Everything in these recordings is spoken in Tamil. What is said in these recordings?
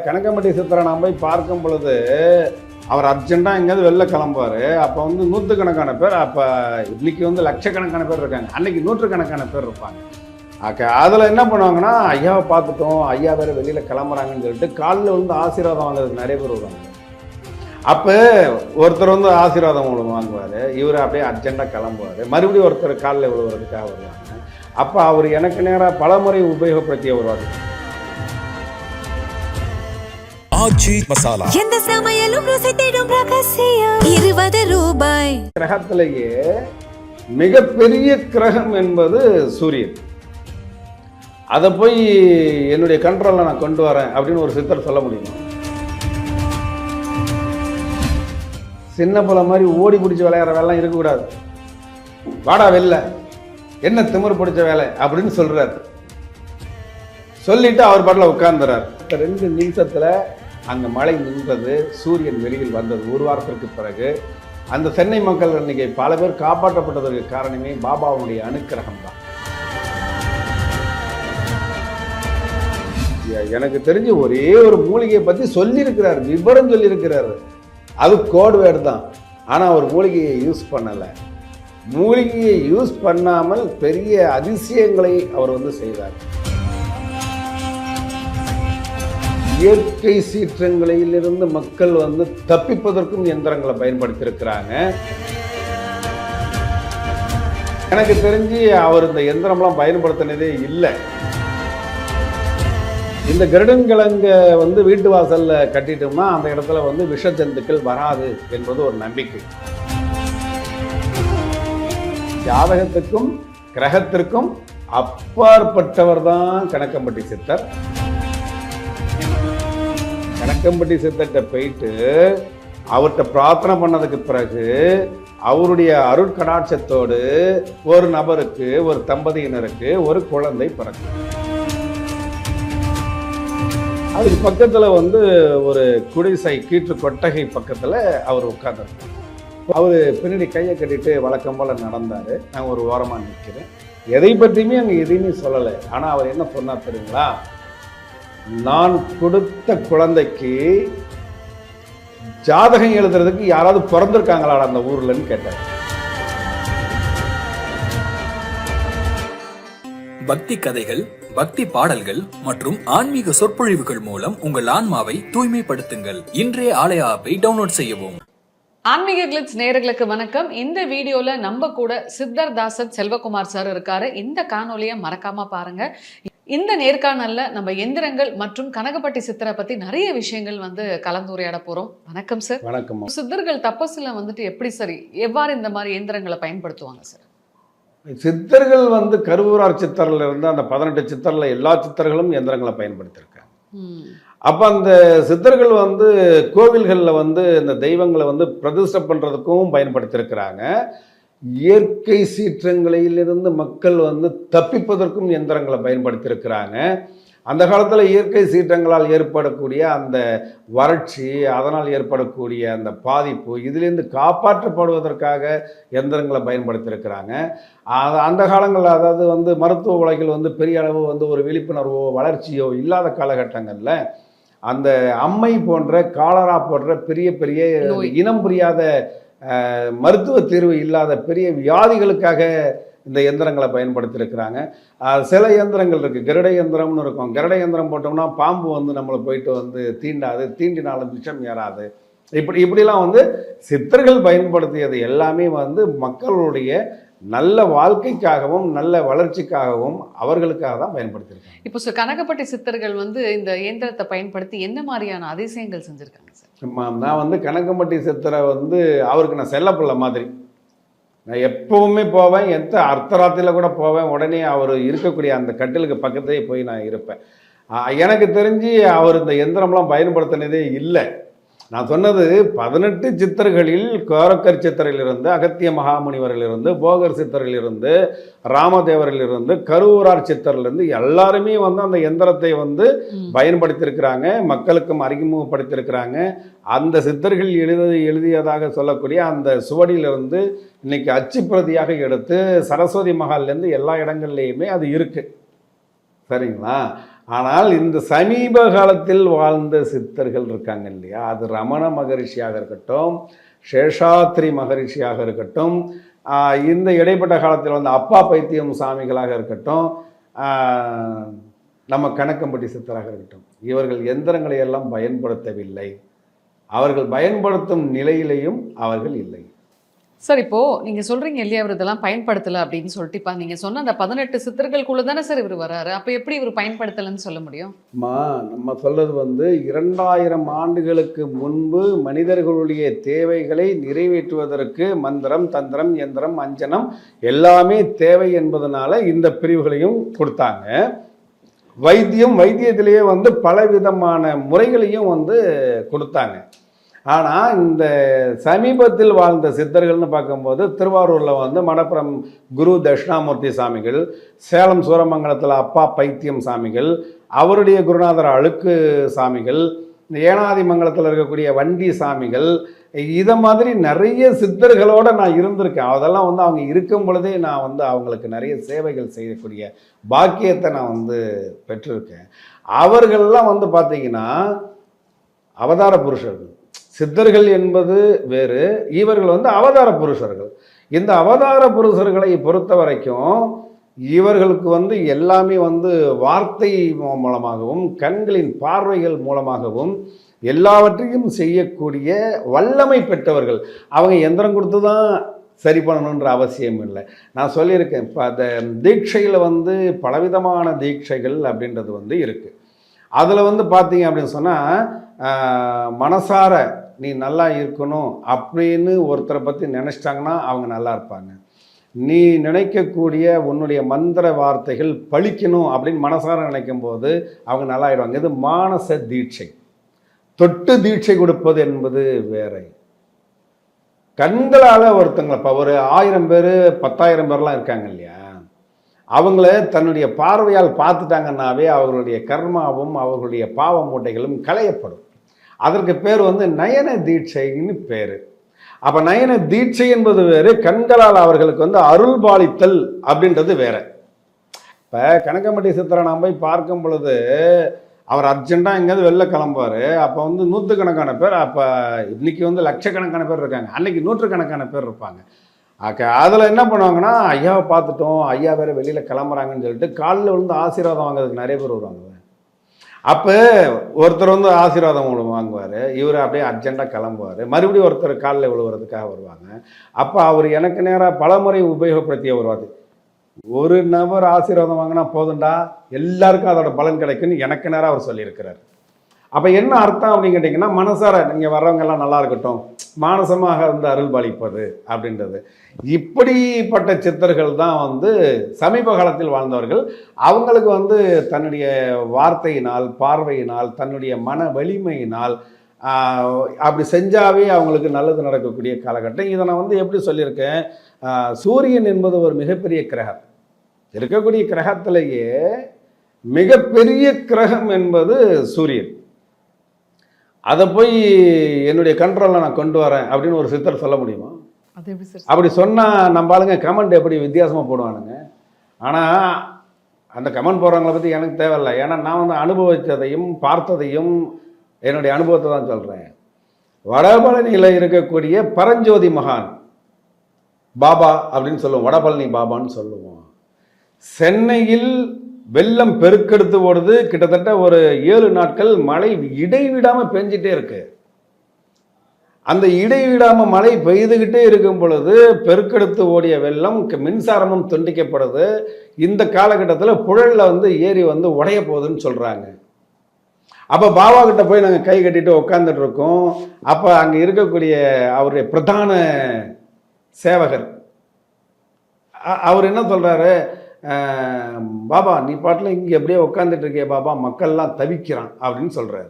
கனகம்பட்டி சித்தரை நான் போய் பார்க்கும் பொழுது அவர் அர்ஜென்ட்டாக எங்கேயாவது வெளில கிளம்புவார். அப்போ வந்து நூற்றுக்கணக்கான பேர், அப்போ இன்னைக்கு வந்து லட்சக்கணக்கான பேர் இருக்காங்க, அன்னைக்கு நூற்றுக்கணக்கான பேர் இருப்பாங்க. அதில் என்ன பண்ணுவாங்கன்னா, ஐயாவை பார்த்துட்டோம், ஐயா வேறு வெளியில் கிளம்புறாங்கன்னு சொல்லிட்டு காலில் வந்து ஆசீர்வாதம் வாங்குறதுக்கு நிறைய பேர் வருவாங்க. அப்போ ஒருத்தர் வந்து ஆசீர்வாதம் வாங்குவார், இவர் அப்படியே அர்ஜென்ட்டாக கிளம்புவார், மறுபடியும் ஒருத்தர் காலில் விழுவுறதுக்காக வருவாங்க. அப்போ அவர் எனக்கு நேராக பலமுறை உபயோகப்படுத்திய வருவார். ஆச்சி மசாலா எந்த சமையலும் ருசி தேடும் ரகசியம் 20 ரூபாய். கிரகத்திலேயே மிகப்பெரிய கிரகம் என்பது சூரியன். அதை போய் என்னுடைய கண்ட்ரோலில் நான் கொண்டு வரேன் அப்படின்னு ஒரு சித்தர் சொல்ல முடியுமா? சின்ன பிள்ளை மாதிரி ஓடி பிடிச்சி விளையாடுற வேலைலாம் இருக்கக்கூடாது. வாடா வெளில, என்ன திமிரு பிடிச்ச வேலை அப்படின்னு சொல்றாரு. சொல்லிட்டு அவர் பாட்டில் உட்கார்ந்துறார். 2 நிமிஷத்துல அங்கே மழை நின்றது, சூரியன் வெளியில் வந்தது. ஒரு வாரத்திற்கு பிறகு அந்த சென்னை மக்கள் இன்னைக்கு பல பேர் காப்பாற்றப்பட்டதற்கு காரணமே பாபாவுடைய அனுக்கிரகம் தான். எனக்கு தெரிஞ்சு ஒரே ஒரு மூலிகையை பற்றி சொல்லியிருக்கிறார், விவரம் சொல்லியிருக்கிறாரு. அது கோட் வேர்டு தான். ஆனால் அவர் மூலிகையை யூஸ் பண்ணலை. மூலிகையை யூஸ் பண்ணாமல் பெரிய அதிசயங்களை அவர் வந்து செய்தார். இயற்கை சீற்றங்களிலிருந்து மக்கள் வந்து தப்பிப்பதற்கும் எந்திரங்களை பயன்படுத்தியிருக்கிறாங்க. எனக்கு தெரிஞ்சு அவர் இந்த எந்திரம்லாம் பயன்படுத்தினதே இல்லை. இந்த கருடன்கிழங்க வந்து வீட்டு வாசல்ல கட்டிட்டோம்னா அந்த இடத்துல வந்து விஷ ஜந்துக்கள் வராது என்பது ஒரு நம்பிக்கை. ஜாதகத்துக்கும் கிரகத்திற்கும் அப்பாற்பட்டவர் தான் கனகம்பட்டி சித்தர். கனகம்பட்டி சித்தர்கிட்ட போயிட்டு அவர்கிட்ட பிரார்த்தனை பண்ணதுக்கு பிறகு அவருடைய அருட்கடாட்சத்தோடு ஒரு நபருக்கு, ஒரு தம்பதியினருக்கு ஒரு குழந்தை பிறக்கும். அதுக்கு பக்கத்தில் வந்து ஒரு குடிசை கீற்று கொட்டகை பக்கத்தில் அவர் உட்கார்ந்துருக்கார். அவர் பின்னாடி கையை கட்டிட்டு வழக்கம் போல் நடந்தார். நான் ஒரு ஓரமாக நிற்கிறேன். எதை பற்றியுமே அங்கே எதையுமே சொல்லலை. ஆனால் அவர் என்ன சொன்னார் தெரியுங்களா? நான் கொடுத்த குழந்தைக்கு ஜாதகம் எழுதுறதுக்கு யாராவது பிறந்திருக்காங்களா அந்த ஊர்லன்னு கேட்டார். பக்தி கதைகள், பக்தி பாடல்கள் மற்றும் ஆன்மீக சொற்பொழிவுகள் மூலம் உங்கள் ஆன்மாவை தூய்மைப்படுத்துங்கள். இன்றைய ஆலய ஆப்பை டவுன்லோட் செய்யவும். ஆன்மீக கிளிட்ஸ் நேயர்களுக்கு வணக்கம். இந்த வீடியோல நம்ம கூட சித்தர் தாசர் செல்வகுமார் சார் இருக்காரு. இந்த காணொலியை மறக்காம பாருங்க. இந்த நேர்காணல்ல நம்ம எந்திரங்கள் மற்றும் கனகம்பட்டி சித்தரை பத்தி நிறைய விஷயங்கள் வந்து கலந்துரையாட போறோம். வணக்கம் சார். வணக்கம். சித்தர்கள் தபசுல வந்துட்டு எப்படி சரி எவ்வாறு இந்த மாதிரி எந்திரங்களை பயன்படுத்துவாங்க சார்? சித்தர்கள் வந்து கருவூரார் சித்தர்ல இருந்து அந்த 18 சித்தர்ல எல்லா சித்தர்களும் எந்திரங்களை பயன்படுத்தியிருக்காங்க. அப்போ அந்த சித்தர்கள் வந்து கோவில்களில் வந்து இந்த தெய்வங்களை வந்து பிரதிஷ்டை பண்ணுறதுக்கும் பயன்படுத்தியிருக்கிறாங்க. இயற்கை சீற்றங்களிலிருந்து மக்கள் வந்து தப்பிப்பதற்கும் எந்திரங்களை பயன்படுத்தியிருக்கிறாங்க. அந்த காலத்தில் இயற்கை சீற்றங்களால் ஏற்படக்கூடிய அந்த வறட்சி, அதனால் ஏற்படக்கூடிய அந்த பாதிப்பு, இதிலிருந்து காப்பாற்றப்படுவதற்காக எந்திரங்களை பயன்படுத்தியிருக்கிறாங்க. அந்த காலங்களில், அதாவது வந்து மருத்துவ உலகில் வந்து பெரிய அளவு வந்து ஒரு விழிப்புணர்வோ வளர்ச்சியோ இல்லாத காலகட்டங்களில் அந்த அம்மை போன்ற காலரா போன்ற பெரிய பெரிய இனம் புரியாத மருத்துவ தீர்வு இல்லாத பெரிய வியாதிகளுக்காக இந்த எந்திரங்களை பயன்படுத்தியிருக்கிறாங்க. சில எந்திரங்கள் இருக்குது, கருட எந்திரம்னு இருக்கும். கருட எந்திரம் போட்டோம்னா பாம்பு வந்து நம்மளை போயிட்டு வந்து தீண்டாது, தீண்டினாலும் விஷம் ஏறாது. இப்படிலாம் வந்து சித்தர்கள் பயன்படுத்தியது எல்லாமே வந்து மக்களுடைய நல்ல வாழ்க்கைக்காகவும் நல்ல வளர்ச்சிக்காகவும் அவர்களுக்காக தான் பயன்படுத்தியிருக்காங்க. இப்போ கனகம்பட்டி சித்தர்கள் வந்து இந்த இயந்திரத்தை பயன்படுத்தி என்ன மாதிரியான அதிசயங்கள் செஞ்சுருக்காங்க சார்? நான் வந்து கனகம்பட்டி சித்தரை வந்து அவருக்கு நான் செல்லப்பிள்ளை மாதிரி. நான் எப்பவுமே போவேன், எந்த அர்த்தராத்திரியில் கூட போவேன். உடனே அவர் இருக்கக்கூடிய அந்த கட்டிலுக்கு பக்கத்திலே போய் நான் இருப்பேன். எனக்கு தெரிஞ்சு அவர் இந்த எந்திரம்லாம் பயன்படுத்தினதே இல்லை. நான் சொன்னது 18 சித்தர்களில் கோரக்கர் சித்தரிலிருந்து, அகத்திய மகாமுனிவரிலிருந்து, போகர் சித்தரிலிருந்து, ராமதேவரிலிருந்து, கருவூரார் சித்தரிலிருந்து எல்லாருமே வந்து அந்த எந்திரத்தை வந்து பயன்படுத்தியிருக்கிறாங்க, மக்களுக்கும் அறிமுகப்படுத்தியிருக்கிறாங்க. அந்த சித்தர்கள் எழுதியதாக சொல்லக்கூடிய அந்த சுவடியிலிருந்து இன்னைக்கு அச்சு பிரதியாக எடுத்து சரஸ்வதி மகால்லேருந்து எல்லா இடங்கள்லையுமே அது இருக்குது. சரிங்களா? ஆனால் இந்த சமீப காலத்தில் வாழ்ந்த சித்தர்கள் இருக்காங்க இல்லையா, அது ரமண மகரிஷியாக இருக்கட்டும், சேஷாத்ரி மகரிஷியாக இருக்கட்டும், இந்த இடைப்பட்ட காலத்தில் வந்து அப்பா பைத்தியம் சாமிகளாக இருக்கட்டும், நம்ம கணக்கம்பட்டி சித்தராக இருக்கட்டும், இவர்கள் எந்திரங்களை எல்லாம் பயன்படுத்தவில்லை. அவர்கள் பயன்படுத்தும் நிலையிலையும் அவர்கள் இல்லை. சார் இப்போ நீங்க சொல்றீங்க இல்லையா இவர் இதெல்லாம் பயன்படுத்தல அப்படின்னு சொல்லிட்டு இப்ப நீங்க சொன்ன அந்த 18 சித்தர்களுக்குள்ள தானே சார் இவர் வராரு, அப்ப எப்படி இவர் பயன்படுத்தலன்னு சொல்ல முடியும்? நம்ம சொல்றது வந்து 2000 ஆண்டுகளுக்கு முன்பு மனிதர்களுடைய தேவைகளை நிறைவேற்றுவதற்கு மந்திரம், தந்திரம், யந்திரம், அஞ்சனம் எல்லாமே தேவை என்பதனால இந்த பிரிவுகளையும் கொடுத்தாங்க. வைத்தியத்திலேயே வந்து பலவிதமான முறைகளையும் வந்து கொடுத்தாங்க. ஆனால் இந்த சமீபத்தில் வாழ்ந்த சித்தர்கள்னு பார்க்கும்போது திருவாரூரில் வந்து மடப்புறம் குரு தட்சிணாமூர்த்தி சாமிகள், சேலம் சூரமங்கலத்தில் அப்பா பைத்தியம் சாமிகள், அவருடைய குருநாதர் அழுக்கு சாமிகள், ஏனாதிமங்கலத்தில் இருக்கக்கூடிய வண்டி சாமிகள், இதை மாதிரி நிறைய சித்தர்களோடு நான் இருந்திருக்கேன். அதெல்லாம் வந்து அவங்க இருக்கும் பொழுதே நான் வந்து அவங்களுக்கு நிறைய சேவைகள் செய்யக்கூடிய பாக்கியத்தை நான் வந்து பெற்றிருக்கேன். அவர்கள்லாம் வந்து பார்த்திங்கன்னா அவதார புருஷர்கள். சித்தர்கள் என்பது வேறு, இவர்கள் வந்து அவதார புருஷர்கள். இந்த அவதார புருஷர்களை பொறுத்த வரைக்கும் இவர்களுக்கு வந்து எல்லாமே வந்து வார்த்தை மூலமாகவும் கண்களின் பார்வைகள் மூலமாகவும் எல்லாவற்றையும் செய்யக்கூடிய வல்லமை பெற்றவர்கள். அவங்க எந்திரம் கொடுத்து தான் சரி பண்ணணுன்ற அவசியம் இல்லை. நான் சொல்லியிருக்கேன், இப்போ அந்த தீட்சையில் வந்து பலவிதமான தீட்சைகள் அப்படின்றது வந்து இருக்குது. அதில் வந்து பார்த்தீங்க அப்படின்னு சொன்னால் மனசார நீ நல்லா இருக்கணும் அப்படின்னு ஒருத்தரை பற்றி நினச்சிட்டாங்கன்னா அவங்க நல்லா இருப்பாங்க. நீ நினைக்கக்கூடிய உன்னுடைய மந்திர வார்த்தைகள் பழிக்கணும் அப்படின்னு மனசார நினைக்கும் போது அவங்க நல்லா ஆயிடுவாங்க. இது மானச தீட்சை. தொட்டு தீட்சை கொடுப்பது என்பது வேற. கண்களால் ஒருத்தங்களை இப்போ ஒரு 1000 பேர் 10,000 பேர்லாம் இருக்காங்க இல்லையா, அவங்கள தன்னுடைய பார்வையால் பார்த்துட்டாங்கன்னாவே அவர்களுடைய கர்மாவும் அவர்களுடைய பாவ மூட்டைகளும் களையப்படும். அதற்கு பேர் வந்து நயன தீட்சைன்னு பேர். அப்போ நயன தீட்சை என்பது வேறு, கண்களால் அவர்களுக்கு வந்து அருள் பாலித்தல் அப்படின்றது வேற. இப்போ கணக்கம்பட்டி சித்தரை நாம் போய் பார்க்கும் பொழுது அவர் அர்ஜென்ட்டாக எங்கேயாவது வெளில கிளம்புவார். அப்போ வந்து 100கணக்கான பேர், அப்போ இன்றைக்கி வந்து லட்சக்கணக்கான பேர் இருக்காங்க, அன்றைக்கி 100கணக்கான பேர் இருப்பாங்க. அதில் என்ன பண்ணுவாங்கன்னா, ஐயாவை பார்த்துட்டோம், ஐயா வேறு வெளியில் கிளம்புறாங்கன்னு சொல்லிட்டு காலில் விழுந்து ஆசீர்வாதம் வாங்குறதுக்கு நிறைய பேர் வருவாங்க. அப்போ ஒருத்தர் வந்து ஆசீர்வாதம் வாங்குவார், இவர் அப்படியே அர்ஜென்ட்டாக கிளம்புவார், மறுபடியும் ஒருத்தர் காலில் விழுவுறதுக்காக வருவாங்க. அப்போ அவர் எனக்கு நேராக பலமுறை உபயோகப்படுத்திய ஒரு வார்த்தை, ஒரு நபர் ஆசீர்வாதம் வாங்கினா போதுண்டா, எல்லாருக்கும் அதோட பலன் கிடைக்குன்னு எனக்கு நேராக அவர் சொல்லியிருக்கிறார். அப்போ என்ன அர்த்தம் அப்படின்னு கேட்டிங்கன்னா, மனசார நீங்கள் வர்றவங்கெல்லாம் நல்லா இருக்கட்டும், மானசமாக வந்து அருள் பாலிப்பது அப்படின்றது. இப்படிப்பட்ட சித்தர்கள் தான் வந்து சமீப காலத்தில் வாழ்ந்தவர்கள். அவங்களுக்கு வந்து தன்னுடைய வார்த்தையினால், பார்வையினால், தன்னுடைய மன வலிமையினால் அப்படி செஞ்சாவே அவங்களுக்கு நல்லது நடக்கக்கூடிய காலகட்டம். இதை நான் வந்து எப்படி சொல்லியிருக்கேன், சூரியன் என்பது ஒரு மிகப்பெரிய கிரகம். இருக்கக்கூடிய கிரகத்திலேயே மிகப்பெரிய கிரகம் என்பது சூரியன். அதை போய் என்னுடைய கண்ட்ரோலில் நான் கொண்டு வரேன் அப்படின்னு ஒரு சித்தர் சொல்ல முடியுமா? அது எப்படி சார்? அப்படி சொன்னால் நம்ம ஆளுங்க கமெண்ட் எப்படி வித்தியாசமாக போடுவானுங்க. ஆனால் அந்த கமெண்ட் போடுறவங்கள பற்றி எனக்கு தேவையில்லை. ஏன்னா நான் வந்து அனுபவித்ததையும் பார்த்ததையும் என்னுடைய அனுபவத்தை தான் சொல்கிறேன். வடபழனியில் இருக்கக்கூடிய பரஞ்சோதி மகான் பாபா அப்படின்னு சொல்லுவோம், வடபழனி பாபான்னு சொல்லுவோம். சென்னையில் வெள்ளம் பெருக்கெடுத்து ஓடுது, கிட்டத்தட்ட ஒரு 7 நாட்கள் மழை இடைவிடாமல் பெஞ்சிட்டே இருக்கு. அந்த இடைவிடாமல் மழை பெய்துகிட்டே இருக்கும் பொழுது பெருக்கெடுத்து ஓடிய வெள்ளம், மின்சாரமும் துண்டிக்கப்படுது. இந்த காலகட்டத்தில் புழலில் வந்து ஏரி வந்து உடைய போகுதுன்னு சொல்கிறாங்க. அப்போ பாபா கிட்ட போய் நாங்கள் கை கட்டிட்டு உட்காந்துட்டு இருக்கோம். அப்போ அங்கே இருக்கக்கூடிய அவருடைய பிரதான சேவகர் அவர் என்ன சொல்கிறாரு, பாபா நீ பாட்டில் இங்கே எப்படியே உட்காந்துட்டு இருக்கே பாபா, மக்கள்லாம் தவிக்கிறான் அப்படின்னு சொல்கிறாரு.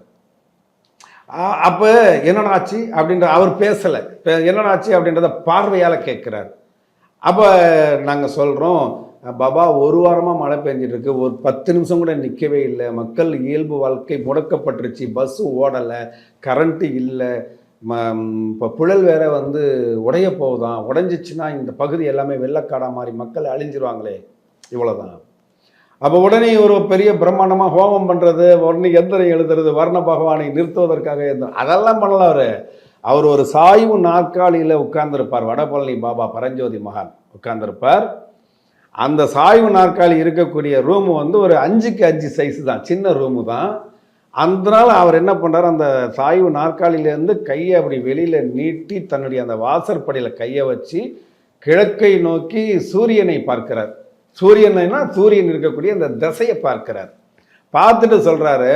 அப்போ என்னடா ஆச்சு அப்படின்ற அவர் பேசலை, என்னடா ஆச்சு அப்படின்றத பார்வையால் கேட்குறாரு. அப்போ நாங்கள் சொல்கிறோம், பாபா ஒரு வாரமாக மழை பெஞ்சிட்டு இருக்கு, ஒரு 10 நிமிஷம் கூட நிற்கவே இல்லை, மக்கள் இயல்பு வாழ்க்கை முடக்கப்பட்டுருச்சு, பஸ்ஸு ஓடலை, கரண்ட்டு இல்லை, இப்போ புழல் வேற வந்து உடைய போகுதான், உடைஞ்சிச்சுன்னா இந்த பகுதி எல்லாமே வெள்ளக்காடாக மாறி மக்கள் அழிஞ்சிருவாங்களே, இவ்வளோதான். அப்போ உடனே ஒரு பெரிய பிரம்மாண்டமாக ஹோமம் பண்ணுறது, உடனே எந்திரம் எழுதுறது, வர்ண பகவானை நிறுத்துவதற்காக எந்திரம், அதெல்லாம் பண்ணல அவர். அவர் ஒரு சாய்வு நாற்காலியில் உட்கார்ந்துருப்பார். வடபழனி பாபா பரஞ்சோதி மகான் உட்கார்ந்துருப்பார். அந்த சாய்வு நாற்காலி இருக்கக்கூடிய ரூமு வந்து ஒரு 5க்கு 5 சைஸு தான், சின்ன ரூமு தான். அதனால் அவர் என்ன பண்ணுறார், அந்த சாய்வு நாற்காலியிலேருந்து கையை அப்படி வெளியில் நீட்டி தன்னுடைய அந்த வாசற்படியில் கையை வச்சு கிழக்கை நோக்கி சூரியனை பார்க்கிறார். சூரியனா சூரியன் இருக்கக்கூடிய அந்த திசையை பார்க்கிறார். பார்த்துட்டு சொல்கிறாரு,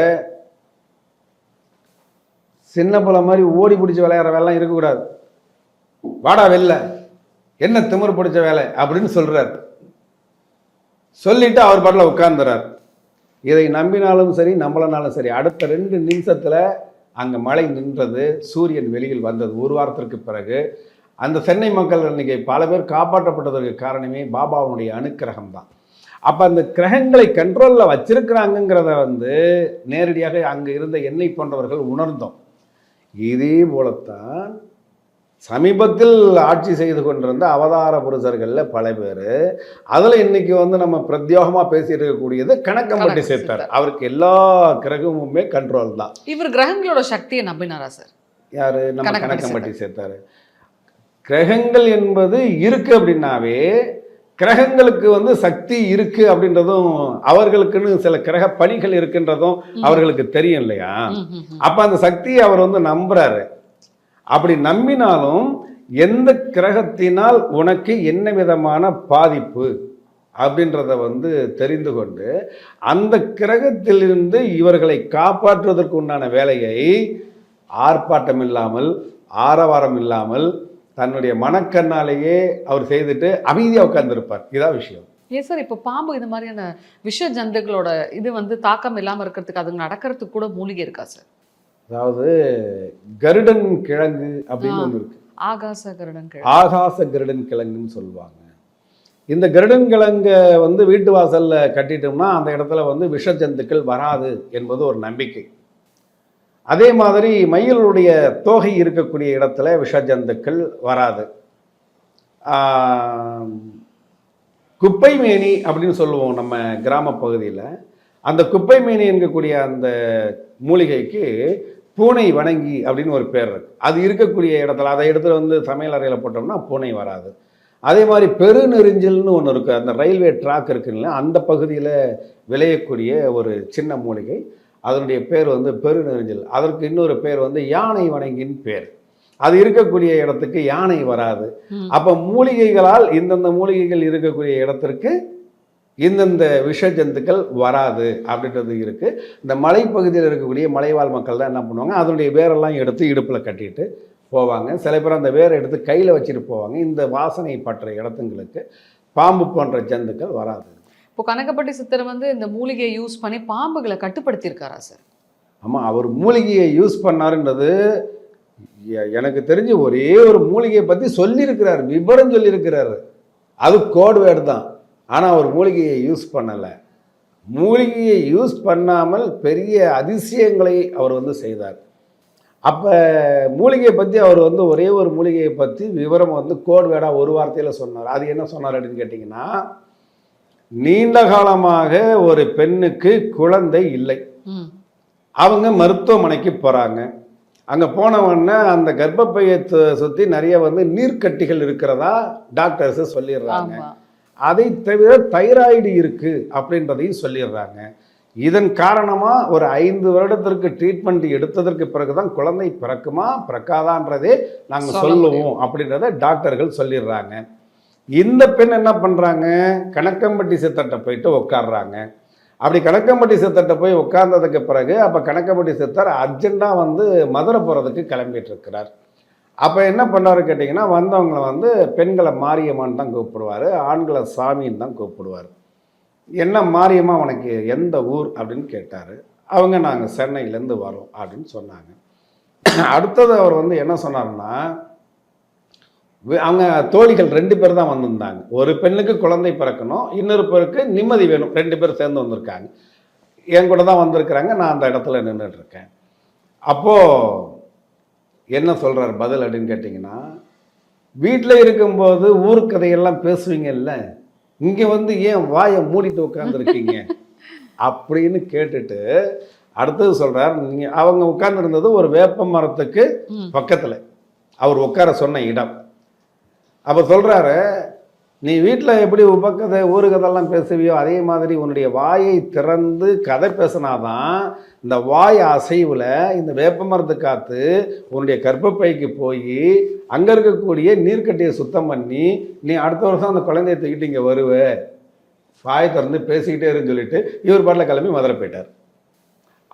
சின்ன பிள்ளை மாதிரி ஓடி பிடிச்சி விளையாடுற வேலைலாம் இருக்கக்கூடாது, வாடா வெளில, என்ன திமிரு பிடிச்ச வேலை அப்படின்னு சொல்கிறார். சொல்லிட்டு அவர் பாட்டில் உட்கார்ந்துறார். இதை நம்பினாலும் சரி நம்பலனாலும் சரி, அடுத்த 2 நிமிஷத்தில் அங்கே மழை நின்றது, சூரியன் வெளியில் வந்தது. ஒரு வாரத்திற்கு பிறகு அந்த சென்னை மக்கள் இன்னைக்கு பல பேர் காப்பாற்றப்பட்டதற்கு காரணமே பாபாவுடைய அனுக்கிரகம் தான். அப்போ அந்த கிரகங்களை கண்ட்ரோலில் வச்சிருக்கிறாங்கிறத வந்து நேரடியாக அங்கே இருந்த என்னை போன்றவர்கள் உணர்ந்தோம். இதே போலத்தான் சமீபத்தில் ஆட்சி செய்து கொண்டிருந்த அவதார புருஷர்களில் பல பேர், அதில் இன்னைக்கு வந்து நம்ம பிரத்யோகமாக பேசிட்டு இருக்கக்கூடியது கணக்கம்பட்டி சேர்த்தார். அவருக்கு எல்லா கிரகமுமே கண்ட்ரோல் தான். இவர் கிரகங்களோட சக்தியை நம்பினாரா சார்? யாரு? நம்ம கணக்கம்பட்டி சேர்த்தாரு. கிரகங்கள் என்பது இருக்கு அப்படின்னாவே கிரகங்களுக்கு வந்து சக்தி இருக்கு அப்படின்றதும், அவர்களுக்குன்னு சில கிரக பணிகள் இருக்குன்றதும் அவர்களுக்கு தெரியும் இல்லையா? அப்ப அந்த சக்தியை அவர் வந்து நம்புறாரு. அப்படி நம்பினாலும் எந்த கிரகத்தினால் உனக்கு என்ன விதமான பாதிப்பு அப்படின்றத வந்து தெரிந்து கொண்டு அந்த கிரகத்திலிருந்து இவர்களை காப்பாற்றுவதற்கு உண்டான வேலையை ஆர்ப்பாட்டம் இல்லாமல் ஆரவாரம் இல்லாமல் தன்னுடைய மனக்கண்ணாலேயே அவர் செய்துட்டு அமைதியாக உட்கார்ந்துருப்பார். இதான் விஷயம். ஏன் சார் இப்போ பாம்பு இது மாதிரியான விஷ ஜந்துக்களோட இது வந்து தாக்கம் இல்லாமல் இருக்கிறதுக்கு அது நடக்கிறதுக்கு கூட மூலிகை இருக்கா சார்? அதாவது கருடன் கிழங்கு அப்படின்னு ஒன்று இருக்கு. ஆகாச கருடன் கிழங்கு, ஆகாச கருடன் கிழங்குன்னு சொல்லுவாங்க. இந்த கருடன் கிழங்கை வந்து வீட்டு வாசல்ல கட்டிட்டோம்னா அந்த இடத்துல வந்து விஷ ஜந்துக்கள் வராது என்பது ஒரு நம்பிக்கை. அதே மாதிரி மயிலுடைய தோகை இருக்கக்கூடிய இடத்துல விஷ ஜந்துக்கள் வராது. குப்பை மேனி அப்படின்னு சொல்லுவோம் நம்ம கிராம பகுதியில். அந்த குப்பை மேனி என்கக்கூடிய அந்த மூலிகைக்கு பூனை வணங்கி அப்படின்னு ஒரு பேர் இருக்கு. அது இருக்கக்கூடிய இடத்துல அதை இடத்துல வந்து சமையல் அறையில் போட்டோம்னா பூனை வராது. அதே மாதிரி பெருநெறிஞ்சல்னு ஒன்று இருக்குது, அந்த ரயில்வே ட்ராக் இருக்குல்ல, அந்த பகுதியில் விளையக்கூடிய ஒரு சின்ன மூலிகை. அதனுடைய பேர் வந்து பெருநெறிஞ்சல். அதற்கு இன்னொரு பேர் வந்து யானை வணங்கின்னு பேர். அது இருக்கக்கூடிய இடத்துக்கு யானை வராது. அப்போ மூலிகைகளால் இந்தந்த மூலிகைகள் இருக்கக்கூடிய இடத்திற்கு இந்தந்த விஷ ஜந்துக்கள் வராது அப்படின்றது இருக்குது. இந்த மலைப்பகுதியில் இருக்கக்கூடிய மலைவாழ் மக்கள் தான் என்ன பண்ணுவாங்க, அதனுடைய வேரெல்லாம் எடுத்து இடுப்பில் கட்டிட்டு போவாங்க. சில பேர் அந்த வேரை எடுத்து கையில் வச்சுட்டு போவாங்க. இந்த வாசனை பற்ற இடத்துங்களுக்கு பாம்பு போன்ற ஜந்துக்கள் வராது. இப்போ கணக்கம்பட்டி சித்தர் வந்து இந்த மூலிகையை யூஸ் பண்ணி பாம்புகளை கட்டுப்படுத்தியிருக்காரா சார்? ஆமாம், அவர் மூலிகையை யூஸ் பண்ணாருன்றது எனக்கு தெரிஞ்சு ஒரே ஒரு மூலிகையை பற்றி சொல்லியிருக்கிறார், விபரம் சொல்லியிருக்கிறாரு. அது கோட் வேர்டு தான். ஆனால் அவர் மூலிகையை யூஸ் பண்ணலை. மூலிகையை யூஸ் பண்ணாமல் பெரிய அதிசயங்களை அவர் வந்து செய்தார். அப்போ மூலிகையை பற்றி அவர் வந்து ஒரே ஒரு மூலிகையை பற்றி விவரம் வந்து கோட் வேர்டாக ஒரு வார்த்தையில் சொன்னார். அது என்ன சொன்னார் அப்படின்னு கேட்டிங்கன்னா, நீண்ட காலமாக ஒரு பெண்ணுக்கு குழந்தை இல்லை, அவங்க மருத்துவமனைக்கு போகிறாங்க. அங்கே போனவொடனே அந்த கர்ப்பப்பையை சுற்றி நிறைய வந்து நீர்க்கட்டிகள் இருக்கிறதா டாக்டர்ஸு சொல்லிடுறாங்க. அதை தவிர தைராய்டு இருக்குது அப்படின்றதையும் சொல்லிடுறாங்க. இதன் காரணமாக ஒரு 5 வருடத்திற்கு ட்ரீட்மெண்ட் எடுத்ததற்கு பிறகு தான் குழந்தை பிறக்குமா பிறக்காதான்றதே நாங்கள் சொல்லுவோம் அப்படின்றத டாக்டர்கள் சொல்லிடுறாங்க. இந்த பெண் என்ன பண்ணுறாங்க, கணக்கம்பட்டி சித்தர்கிட்ட போயிட்டு உட்காடுறாங்க. அப்படி கணக்கம்பட்டி சித்தர்கிட்ட போய் உட்கார்ந்ததுக்கு பிறகு அப்போ கணக்கம்பட்டி சித்தர் அர்ஜென்ட்டாக வந்து மதுரை போகிறதுக்கு கிளம்பிட்டு இருக்கிறார். அப்போ என்ன பண்ணாரு கேட்டிங்கன்னா, வந்தவங்களை வந்து பெண்களை மாரியம்மான்னு தான் கூப்பிடுவார், ஆண்களை சாமின்னு தான் கூப்பிடுவார். என்ன மாரியம்மா உனக்கு எந்த ஊர் அப்படின்னு கேட்டார். அவங்க நாங்கள் சென்னையிலேருந்து வரோம் அப்படின்னு சொன்னாங்க. அடுத்தது அவர் வந்து என்ன சொன்னார்னா, அவங்க தோழிகள் 2 பேர் தான் வந்திருந்தாங்க. ஒரு பெண்ணுக்கு குழந்தை பிறக்கணும், இன்னொரு பேருக்கு நிம்மதி வேணும். 2 பேர் சேர்ந்து வந்திருக்காங்க. என் கூட தான் வந்திருக்கிறாங்க, நான் அந்த இடத்துல நின்றுட்டுருக்கேன். அப்போது என்ன சொல்கிறார் பதில் அப்படின்னு கேட்டிங்கன்னா, வீட்டில் இருக்கும்போது ஊர் கதையெல்லாம் பேசுவீங்கல்ல, இங்கே வந்து ஏன் வாயை மூடிட்டு உட்காந்துருக்கீங்க அப்படின்னு கேட்டுட்டு அடுத்தது சொல்கிறார், நீங்கள் அவங்க உட்கார்ந்துருந்தது ஒரு வேப்ப மரத்துக்கு பக்கத்தில் அவர் உட்கார சொன்ன இடம். அப்போ சொல்கிறாரு, நீ வீட்டில் எப்படி உபக்கதை ஊருகதெல்லாம் பேசுவியோ அதே மாதிரி உன்னுடைய வாயை திறந்து கதை பேசினாதான் இந்த வாய் அசைவில் இந்த வேப்ப மரத்து காற்று உன்னுடைய கர்ப்பப்பைக்கு போய் அங்கே இருக்கக்கூடிய நீர்க்கட்டியை சுத்தம் பண்ணி நீ அடுத்த வருஷம் அந்த குழந்தைய தூக்கிட்டு இங்கே வருவே, வாயை திறந்து பேசிக்கிட்டே இருன்னு சொல்லிட்டு இவர் பாட்டில் கிளம்பி மதுரை போயிட்டார்.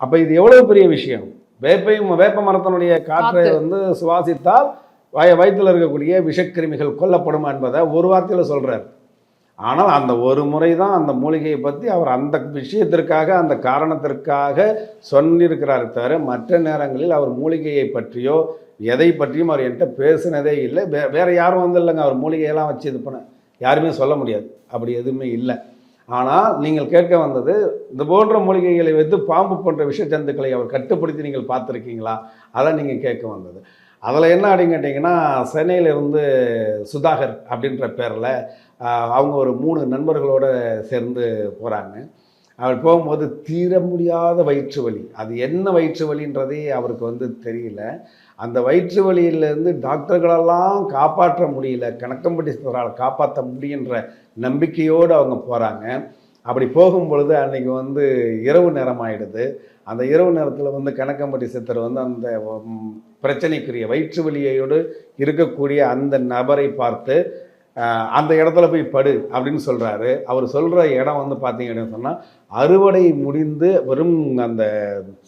அப்போ இது எவ்வளோ பெரிய விஷயம். வேப்ப மரத்தினுடைய காற்றை வந்து சுவாசித்தால் வயிற்றில் இருக்கக்கூடிய விஷக்கிருமிகள் கொல்லப்படும் என்பதை ஒரு வார்த்தையில் சொல்கிறார். ஆனால் அந்த ஒரு முறை தான் அந்த மூலிகையை பற்றி அவர் அந்த விஷயத்திற்காக அந்த காரணத்திற்காக சொல்லியிருக்கிறார் தவிர மற்ற நேரங்களில் அவர் மூலிகையை பற்றியோ எதை பற்றியும் அவர் என்கிட்ட பேசினதே இல்லை. வேறு யாரும் வந்து இல்லைங்க அவர் மூலிகையெல்லாம் வச்சு இது பண்ண யாருமே சொல்ல முடியாது, அப்படி எதுவுமே இல்லை. ஆனால் நீங்கள் கேட்க வந்தது, இது போன்ற மூலிகைகளை வைத்து பாம்பு போன்ற விஷஜந்துக்களை அவர் கட்டுப்படுத்தி நீங்கள் பார்த்துருக்கீங்களா, அதை நீங்கள் கேட்க வந்தது. அதில் என்ன அப்படின்னு கேட்டிங்கன்னா, சென்னையிலிருந்து சுதாகர் அப்படின்ற பேரில் அவங்க ஒரு 3 நண்பர்களோடு சேர்ந்து போகிறாங்க. அவர் போகும்போது தீர முடியாத வயிற்று வலி, அது என்ன வயிற்று வலின்றதே அவருக்கு வந்து தெரியல. அந்த வயிற்று வலியிலேருந்து டாக்டர்களெல்லாம் காப்பாற்ற முடியல, கணக்கம்பட்டி சித்தரால் காப்பாற்ற முடியுன்ற நம்பிக்கையோடு அவங்க போகிறாங்க. அப்படி போகும்பொழுது அன்றைக்கி வந்து இரவு நேரம் ஆகிடுது. அந்த இரவு நேரத்தில் வந்து கணக்கம்பட்டி சித்தர் வந்து அந்த பிரச்சனைக்குரிய வயிற்று வலியோடு இருக்கக்கூடிய அந்த நபரை பார்த்து அந்த இடத்துல போய் படு அப்படின்னு சொல்கிறாரு. அவர் சொல்கிற இடம் வந்து பார்த்தீங்கன்னு சொன்னால் அறுவடை முடிந்து வரும் அந்த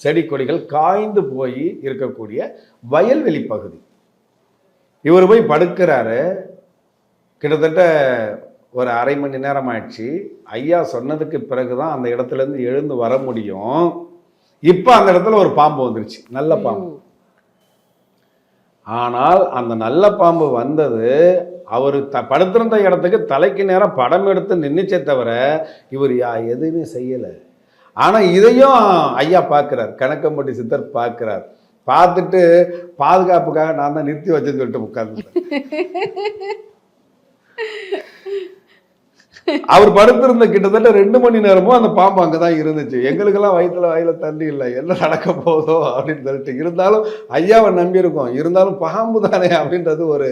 செடி கொடிகள் காய்ந்து போய் இருக்கக்கூடிய வயல்வெளி பகுதி. இவர் போய் படுக்கிறாரு. கிட்டத்தட்ட ஒரு அரை மணி நேரம் ஆயிடுச்சு. ஐயா சொன்னதுக்கு பிறகு தான் அந்த இடத்துலேருந்து எழுந்து வர முடியும். இப்போ அந்த இடத்துல ஒரு பாம்பு வந்துருச்சு, நல்ல பாம்பு. ஆனால் அந்த நல்ல பாம்பு வந்தது அவர் படுத்திருந்த இடத்துக்கு தலைக்கு நேரம் படம் எடுத்து நின்றுச்சே தவிர இவர் எதுவுமே செய்யலை. ஆனால் இதையும் ஐயா பார்க்குறார், கணக்கம்பட்டி சித்தர் பார்க்குறார். பார்த்துட்டு பாதுகாப்புக்காக நான் தான் நிறுத்தி வச்சேன்னு சொல்லிட்டு உட்கார்ந்து அவர் படுத்திருந்த கிட்டத்தட்ட 2 மணி நேரமும் அந்த பாம்பு அங்கே தான் இருந்துச்சு. எங்களுக்கெல்லாம் வயிற்றுல தண்ணி இல்லை, என்ன நடக்க போதோ அப்படின்னு சொல்லிட்டு. இருந்தாலும் ஐயாவை நம்பியிருக்கோம், இருந்தாலும் பாம்பு தானே அப்படின்றது ஒரு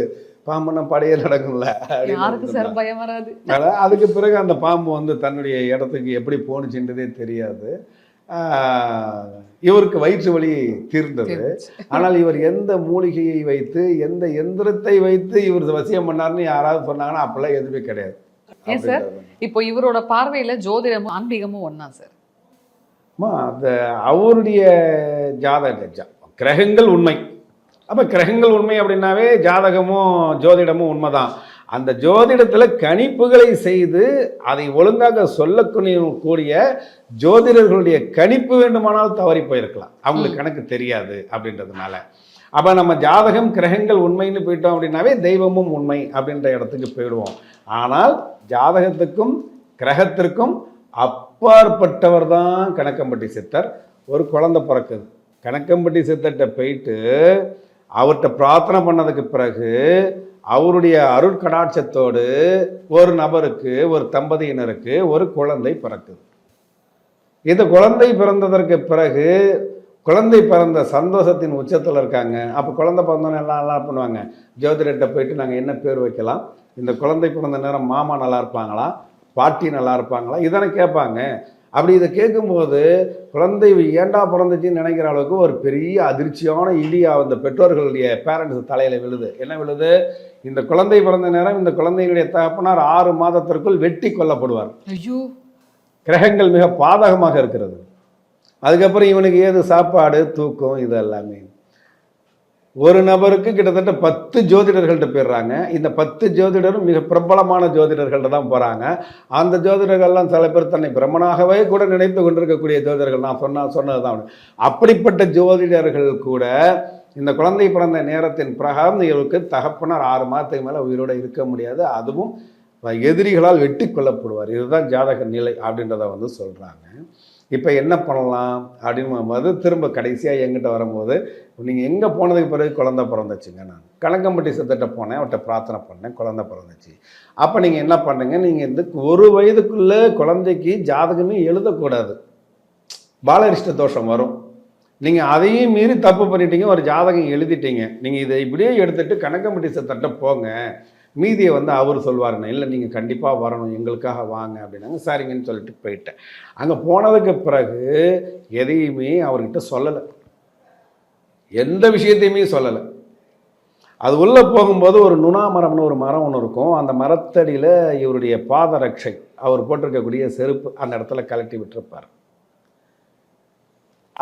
பாம்புனா படையே நடக்கும்ல, அதுக்கு பிறகு அந்த பாம்பு வந்து தன்னுடைய இடத்துக்கு எப்படி போணுச்சுன்றதே தெரியாது. இவருக்கு வயிற்று வலி தீர்ந்தது. ஆனால் இவர் எந்த மூலிகையை வைத்து எந்த எந்திரத்தை வைத்து இவர் வசியம் பண்ணார்னு யாராவது சொன்னாங்கன்னா அப்பெல்லாம் எதுவுமே கிடையாது. ஏன் சார் இப்போ இவரோட பார்வையில ஜோதிடமும் ஆன்மீகமும் ஒண்ணா சார்? அந்த அவருடைய ஜாதக கிரகங்கள் உண்மை. அப்போ கிரகங்கள் உண்மை அப்படின்னாவே ஜாதகமும் ஜோதிடமும் உண்மைதான். அந்த ஜோதிடத்தில் கணிப்புகளை செய்து அதை ஒழுங்காக சொல்லக்கூடிய ஜோதிடர்களுடைய கணிப்பு வேண்டுமானால் தவறி போயிருக்கலாம், அவங்களுக்கு கணக்கு தெரியாது அப்படின்றதுனால. அப்போ நம்ம ஜாதகம் கிரகங்கள் உண்மைன்னு போயிட்டோம் அப்படின்னாவே தெய்வமும் உண்மை அப்படின்ற இடத்துக்கு போயிடுவோம். ஆனால் ஜாதகத்துக்கும் கிரகத்திற்கும் அப்பாற்பட்டவர் தான் கணக்கம்பட்டி சித்தர். ஒரு குழந்தை பிறக்குது, கணக்கம்பட்டி சித்தர்கிட்ட போயிட்டு அவர்கிட்ட பிரார்த்தனை பண்ணதுக்கு பிறகு அவருடைய அருட்கடாட்சத்தோடு ஒரு நபருக்கு, ஒரு தம்பதியினருக்கு ஒரு குழந்தை பிறக்குது. இந்த குழந்தை பிறந்ததற்கு பிறகு குழந்தை பிறந்த சந்தோஷத்தின் உச்சத்தில் இருக்காங்க. அப்போ குழந்தை பிறந்தோன்னு எல்லாம் நல்லா பண்ணுவாங்க, ஜோதிடர்கிட்ட போயிட்டு நாங்கள் என்ன பேர் வைக்கலாம், இந்த குழந்தை பிறந்த நேரம் மாமா நல்லா இருப்பாங்களா, பாட்டி நல்லா இருப்பாங்களா, இதனை கேட்பாங்க. அப்படி இதை கேட்கும்போது குழந்தை ஏண்டா பிறந்துச்சின்னு நினைக்கிற அளவுக்கு ஒரு பெரிய அதிர்ச்சியான இடியா அந்த பெற்றோர்களுடைய பேரண்ட்ஸ் தலையில் விழுது. என்ன விழுது? இந்த குழந்தை பிறந்த நேரம் இந்த குழந்தைகளுடைய தகப்பனார் 6 மாதத்திற்குள் வெட்டி கொல்லப்படுவார். ஐயோ, கிரகங்கள் மிக பாதகமாக இருக்கிறது. அதுக்கப்புறம் இவனுக்கு ஏது சாப்பாடு, தூக்கம், இது எல்லாமே. ஒரு நபருக்கு கிட்டத்தட்ட 10 ஜோதிடர்கள்ட்ட போயிடுறாங்க. இந்த 10 ஜோதிடரும் மிக பிரபலமான ஜோதிடர்கள்ட்ட தான் போகிறாங்க. அந்த ஜோதிடர்கள்லாம் சில பேர் தன்னை பிரம்மனாகவே கூட நினைத்து கொண்டிருக்கக்கூடிய ஜோதிடர்கள். நான் சொன்னது தான். அப்படிப்பட்ட ஜோதிடர்கள் கூட இந்த குழந்தை பிறந்த நேரத்தின் பிரகாரம் இவருக்கு தகப்பனார் 6 மாதத்துக்கு மேலே உயிரோடு இருக்க முடியாது, அதுவும் எதிரிகளால் வெட்டி கொல்லப்படுவார். இதுதான் ஜாதக நிலை அப்படின்றத வந்து சொல்கிறாங்க. இப்போ என்ன பண்ணலாம் அப்படின்னு திரும்ப கடைசியாக எங்கிட்ட வரும்போது நீங்கள் எங்கே போனதுக்கு பிறகு குழந்தை பிறந்துச்சுங்க? நான் கணக்கம்பட்டி சித்தர்கிட்ட போனேன், அவர்கிட்ட பிரார்த்தனை பண்ணேன், குழந்தை பிறந்துச்சு. அப்போ நீங்கள் என்ன பண்ணுங்க, நீங்கள் இந்த 1 வயதுக்குள்ளே குழந்தைக்கு ஜாதகமே எழுதக்கூடாது, பாலரிஷ்ட தோஷம் வரும். நீங்கள் அதையும் மீறி தப்பு பண்ணிட்டீங்க, ஒரு ஜாதகம் எழுதிட்டீங்க, நீங்கள் இதை இப்படியே எடுத்துகிட்டு கணக்கம்பட்டி சித்தர்கிட்ட போங்க, மீதியை வந்து அவர் சொல்வாருண்ணே. இல்லை நீங்கள் கண்டிப்பாக வரணும், எங்களுக்காக வாங்க அப்படின்னாங்க. சரிங்கன்னு சொல்லிட்டு போயிட்டேன். அங்கே போனதுக்கு பிறகு எதையுமே அவர்கிட்ட சொல்லலை, எந்த விஷயத்தையுமே சொல்லலை. அது உள்ளே போகும்போது ஒரு நுணா மரம்னு ஒரு மரம் ஒன்று இருக்கும், அந்த மரத்தடியில் இவருடைய பாதரட்சை, அவர் போட்டிருக்கக்கூடிய செருப்பு அந்த இடத்துல கழட்டி விட்டுருப்பார்.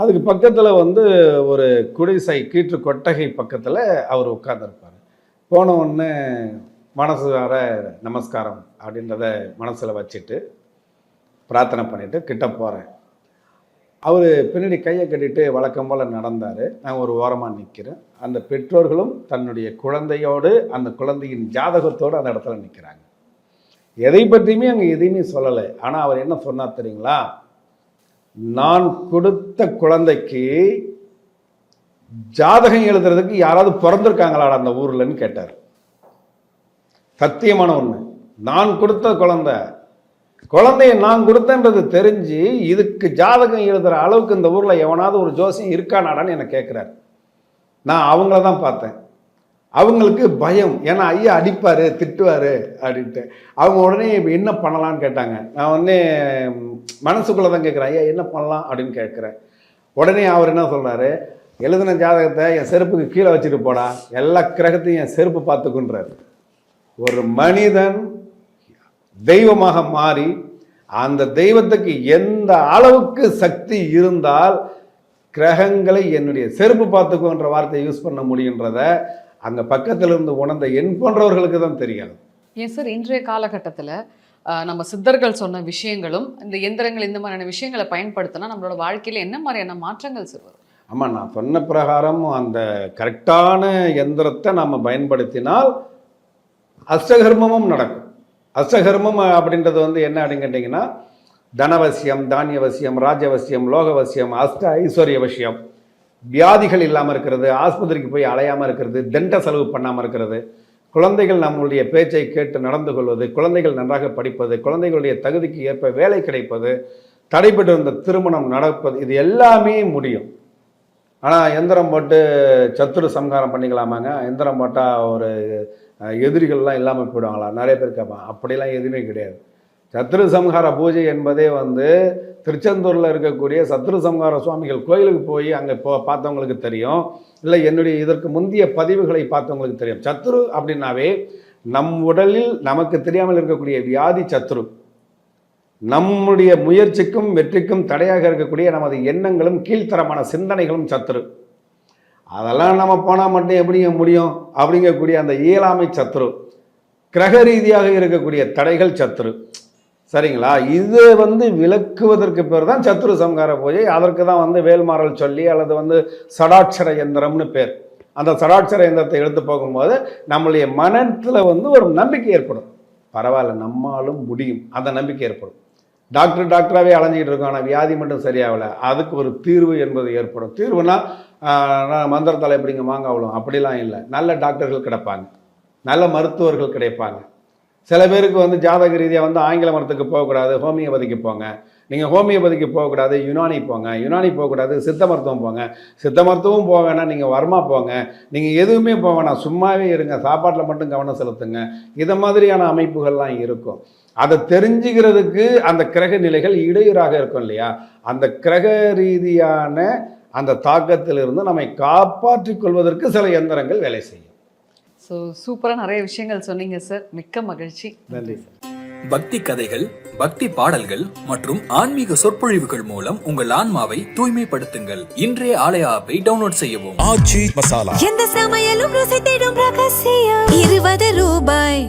அதுக்கு பக்கத்தில் வந்து ஒரு குடிசை கீற்று கொட்டகை பக்கத்தில் அவர் உட்கார்ந்துருப்பார். போன உடனே மனசு வர நமஸ்காரம் அப்படின்றத மனசில் வச்சுட்டு பிரார்த்தனை பண்ணிவிட்டு கிட்ட போகிறேன். அவர் பின்னாடி கையை கட்டிட்டு வழக்கம் போல் நடந்தார். நான் ஒரு ஓரமாக நிற்கிறேன். அந்த பெற்றோர்களும் தன்னுடைய குழந்தையோடு அந்த குழந்தையின் ஜாதகத்தோடு அந்த இடத்துல நிற்கிறாங்க. எதை பற்றியுமே அங்கே எதையுமே சொல்லலை. ஆனால் அவர் என்ன சொன்னார் தெரியுங்களா? நான் கொடுத்த குழந்தைக்கு ஜாதகம் எழுதுறதுக்கு யாராவது பிறந்திருக்காங்களா அந்த ஊர்லன்னு கேட்டார். சத்தியமான ஒன்று, நான் கொடுத்த குழந்தைய நான் கொடுத்தன்றது தெரிஞ்சு இதுக்கு ஜாதகம் எழுதுகிற அளவுக்கு இந்த ஊரில் எவனாவது ஒரு ஜோசியம் இருக்கானாடான்னு என்னை கேட்குறாரு. நான் அவங்கள தான் பார்த்தேன். அவங்களுக்கு பயம், ஏன்னா ஐயா அடிப்பார் திட்டுவார் அப்படின்ட்டு. அவங்க உடனே இப்போ என்ன பண்ணலான்னு கேட்டாங்க. நான் உடனே மனசுக்குள்ளே தான் கேட்குறேன், ஐயா என்ன பண்ணலாம் அப்படின்னு கேட்குறேன். உடனே அவர் என்ன சொல்கிறாரு, எழுதின ஜாதகத்தை என் செருப்புக்கு கீழே வச்சுட்டு போடா, எல்லா கிரகத்தையும் என் செருப்பு பார்த்துக்குன்றார். ஒரு மனிதன் தெய்வமாக மாறி அந்த தெய்வத்துக்கு எந்த அளவுக்கு சக்தி இருந்தால் கிரகங்களை என்னுடைய செருப்பு பார்த்துக்குன்ற வார்த்தையை யூஸ் பண்ண முடியுன்றத அங்கே பக்கத்தில் இருந்து உணர்ந்த என் போன்றவர்களுக்கு தான் தெரியாது. ஏன் சார் இன்றைய காலகட்டத்தில் நம்ம சித்தர்கள் சொன்ன விஷயங்களும் இந்த எந்திரங்கள் இந்த மாதிரியான விஷயங்களை பயன்படுத்தினா நம்மளோட வாழ்க்கையில் என்ன மாதிரியான மாற்றங்கள் சார் வரும்? ஆமாம், நான் சொன்ன பிரகாரம் அந்த கரெக்டான எந்திரத்தை நம்ம பயன்படுத்தினால் அஷ்டகர்மமும் நடக்கும். அஷ்டகர்மம் அப்படின்றது வந்து என்ன அப்படின்னு கேட்டிங்கன்னா, தனவசியம், தானியவசியம், ராஜவசியம், லோகவசியம், அஷ்ட ஐஸ்வர்ய வசியம், வியாதிகள் இல்லாமல் இருக்கிறது, ஆஸ்பத்திரிக்கு போய் அலையாமல் இருக்கிறது, தண்ட செலவு பண்ணாமல் இருக்கிறது, குழந்தைகள் நம்மளுடைய பேச்சை கேட்டு நடந்து கொள்வது, குழந்தைகள் நன்றாக படிப்பது, குழந்தைகளுடைய தகுதிக்கு ஏற்ப வேலை கிடைப்பது, தடைபட்டு இருந்த திருமணம் நடப்பது, இது எல்லாமே முடியும். ஆனால் எந்திரம் போட்டு சத்துரு சம்ஹாரம் பண்ணிக்கலாமாங்க? எந்திரம் போட்டால் ஒரு எதிரிகள்லாம் இல்லாமல் போயிடுவாங்களா? நிறைய பேர் கேட்பாங்க. அப்படிலாம் எதுவுமே கிடையாது. சத்ரு சம்ஹார பூஜை என்பதே வந்து திருச்செந்தூரில் இருக்கக்கூடிய சத்ரு சம்ஹார சுவாமிகள் கோயிலுக்கு போய் அங்கே பார்த்தவங்களுக்கு தெரியும், இல்லை என்னுடைய இதற்கு முந்தைய பதிவுகளை பார்த்தவங்களுக்கு தெரியும். சத்ரு அப்படின்னாவே நம் உடலில் நமக்கு தெரியாமல் இருக்கக்கூடிய வியாதி சத்ரு, நம்முடைய முயற்சிக்கும் வெற்றிக்கும் தடையாக இருக்கக்கூடிய நமது எண்ணங்களும் கீழ்த்தரமான சிந்தனைகளும் சத்ரு. அதெல்லாம் நம்ம போனால் மட்டும் எப்படிங்க முடியும் அப்படிங்கக்கூடிய அந்த இயலாமை சத்ரு, கிரக ரீதியாக இருக்கக்கூடிய தடைகள் சத்ரு. சரிங்களா? இது வந்து விளக்குவதற்கு பேர் தான் சத்ரு சம்ஹார பூஜை. அதற்கு தான் வந்து வேல்மாறல் சொல்லி அல்லது வந்து சடாட்சர யந்திரம்னு பேர். அந்த சடாட்சர யந்திரத்தை எடுத்து போகும்போது நம்மளுடைய மனத்தில் வந்து ஒரு நம்பிக்கை ஏற்படும். பரவாயில்ல, நம்மாலும் முடியும், அந்த நம்பிக்கை ஏற்படும். டாக்டராகவே அலைஞ்சிக்கிட்டு இருக்கோம், ஆனால் வியாதி மட்டும் சரியாகலை, அதுக்கு ஒரு தீர்வு என்பது ஏற்படும். தீர்வுனா மந்திரத்தால் எப்படிங்க மாங்காவலும் அப்படிலாம் இல்லை. நல்ல டாக்டர்கள் கிடைப்பாங்க, நல்ல மருத்துவர்கள் கிடைப்பாங்க. சில பேருக்கு வந்து ஜாதக ரீதியாக வந்து ஆங்கில மருத்துக்கு போகக்கூடாது, ஹோமியோபதிக்கு போங்க. நீங்கள் ஹோமியோபதிக்கு போகக்கூடாது, யுனானி போங்க. யுனானி போகக்கூடாது, சித்த மருத்துவம் போங்க. சித்த மருத்துவம் போக வேணாம், நீங்கள் வர்மா போங்க. நீங்கள் எதுவுமே போக வேணாம், சும்மாவே இருங்க, சாப்பாட்டில் மட்டும் கவனம் செலுத்துங்க. இதை மாதிரியான அமைப்புகள்லாம் இருக்கும். அதை தெரிஞ்சுக்கிறதுக்கு அந்த கிரக நிலைகள் இடையூறாக இருக்கும் இல்லையா? அந்த கிரக ரீதியான அந்த தாக்கத்திலிருந்து நம்மை காப்பாற்றிக் கொள்வதற்கு சில எந்திரங்கள் வேலை செய்யும். ஸோ சூப்பராக நிறைய விஷயங்கள் சொன்னீங்க சார், மிக்க மகிழ்ச்சி. நன்றி சார். பக்தி கதைகள், பக்தி பாடல்கள் மற்றும் ஆன்மீக சொற்பொழிவுகள் மூலம் உங்கள் ஆன்மாவை தூய்மைப்படுத்துங்கள். இன்றைய ஆலய ஆப்பை டவுன்லோட் செய்யவும். எந்த சமையலும் ருசி தேடும் ரகசியம் 20 ரூபாய்.